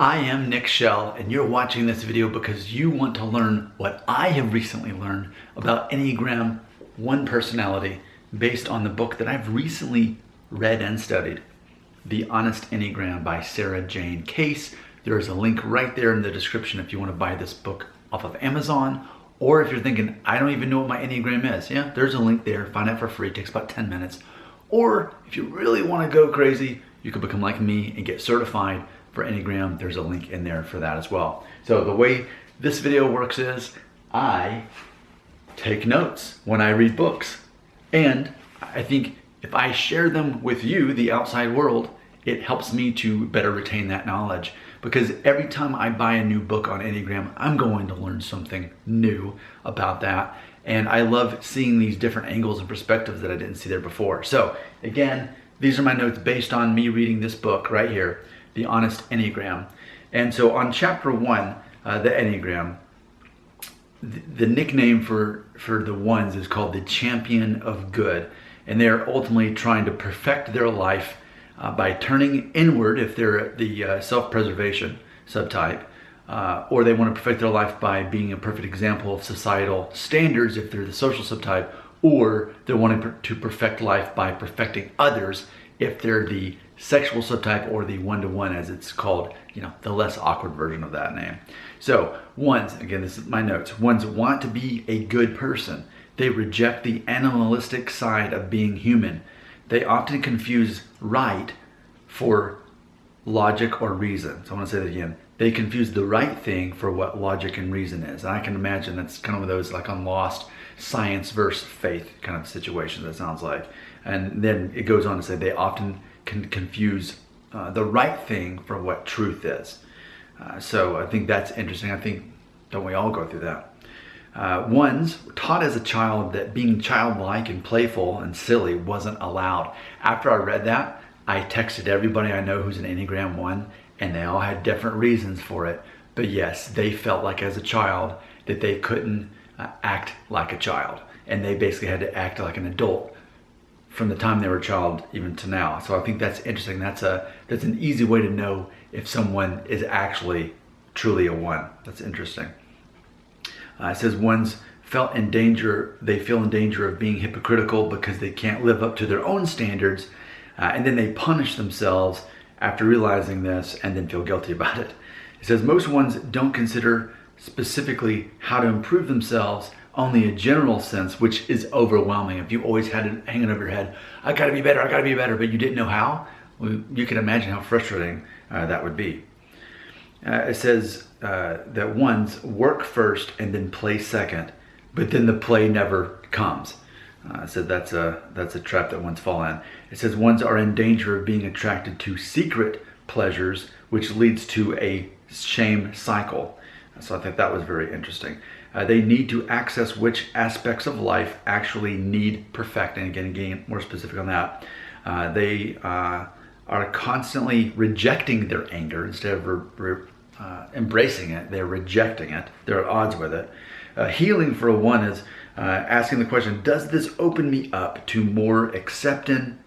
I am Nick Shell, and you're watching this video because you want to learn what I have recently learned about Enneagram 1 personality based on the book that I've recently read and studied, The Honest Enneagram by Sarajane Case. There is a link right there in the description if you want to buy this book off of Amazon, or if you're thinking, I don't even know what my Enneagram is. Yeah, there's a link there. Find out for free. It takes about 10 minutes. Or if you really want to go crazy, you can become like me and get certified for Enneagram. There's a link in there for that as well. So the way this video works is I take notes when I read books. And I think if I share them with you, the outside world, it helps me to better retain that knowledge. Because every time I buy a new book on Enneagram, I'm going to learn something new about that. And I love seeing these different angles and perspectives that I didn't see there before. So again, these are my notes based on me reading this book right here, The Honest Enneagram. And so on chapter 1, the Enneagram, the nickname for the ones is called the Champion of Good. And they're ultimately trying to perfect their life by turning inward if they're the self-preservation subtype, or they want to perfect their life by being a perfect example of societal standards if they're the social subtype, or they're wanting to perfect life by perfecting others if they're the sexual subtype or the one-to-one as it's called, the less awkward version of that name. So ones, again, this is my notes, ones want to be a good person. They reject the animalistic side of being human. They often confuse right for logic or reason. So I want to say that again. They confuse the right thing for what logic and reason is. And I can imagine that's kind of one of those like on Lost, science versus faith kind of situations, that sounds like. And then it goes on to say they often can confuse the right thing for what truth is. So I think that's interesting. I think, don't we all go through that? Ones taught as a child that being childlike and playful and silly wasn't allowed. After I read that, I texted everybody I know who's an Enneagram 1, and they all had different reasons for it. But yes, they felt like as a child that they couldn't act like a child, and they basically had to act like an adult from the time they were a child even to now. So I think that's interesting. That's an easy way to know if someone is actually truly a 1. That's interesting. It says ones felt in danger. They feel in danger of being hypocritical because they can't live up to their own standards, and then they punish themselves after realizing this and then feel guilty about it. It says most ones don't consider specifically how to improve themselves, only a general sense, which is overwhelming. If you always had it hanging over your head, I gotta be better, but you didn't know how, well, you can imagine how frustrating that would be. It says that ones work first and then play second, but then the play never comes. So that's a trap that ones fall in. It says ones are in danger of being attracted to secret pleasures, which leads to a shame cycle. So I think that was very interesting. They need to access which aspects of life actually need perfecting. Again, getting more specific on that. They are constantly rejecting their anger instead of embracing it. They're rejecting it. They're at odds with it. Healing for a 1 is asking the question, does this open me up to more accepting,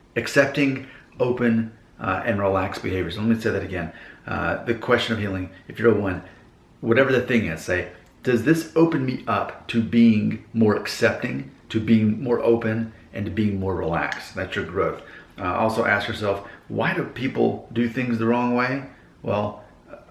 open, and relaxed behaviors? So let me say that again. The question of healing, if you're a 1, whatever the thing is, say, does this open me up to being more accepting, to being more open, and to being more relaxed? That's your growth. Also ask yourself, why do people do things the wrong way? Well,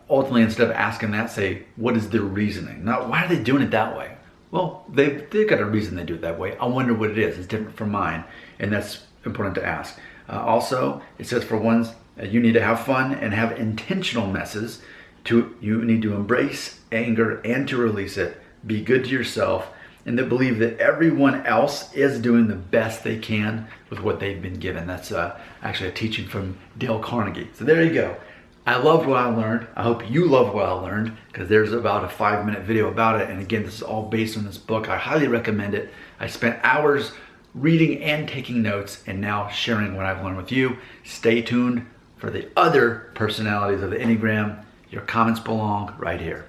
ultimately, instead of asking that, say, what is their reasoning? Not, why are they doing it that way? Well, they've got a reason they do it that way. I wonder what it is. It's different from mine. And that's important to ask. Also, it says for ones, you need to have fun and have intentional messes. You need to embrace anger and to release it. Be good to yourself, and to believe that everyone else is doing the best they can with what they've been given. That's actually a teaching from Dale Carnegie. So there you go. I loved what I learned. I hope you loved what I learned, because there's about a 5-minute video about it. And again, this is all based on this book. I highly recommend it. I spent hours reading and taking notes, and now sharing what I've learned with you. Stay tuned for the other personalities of the Enneagram. Your comments belong right here.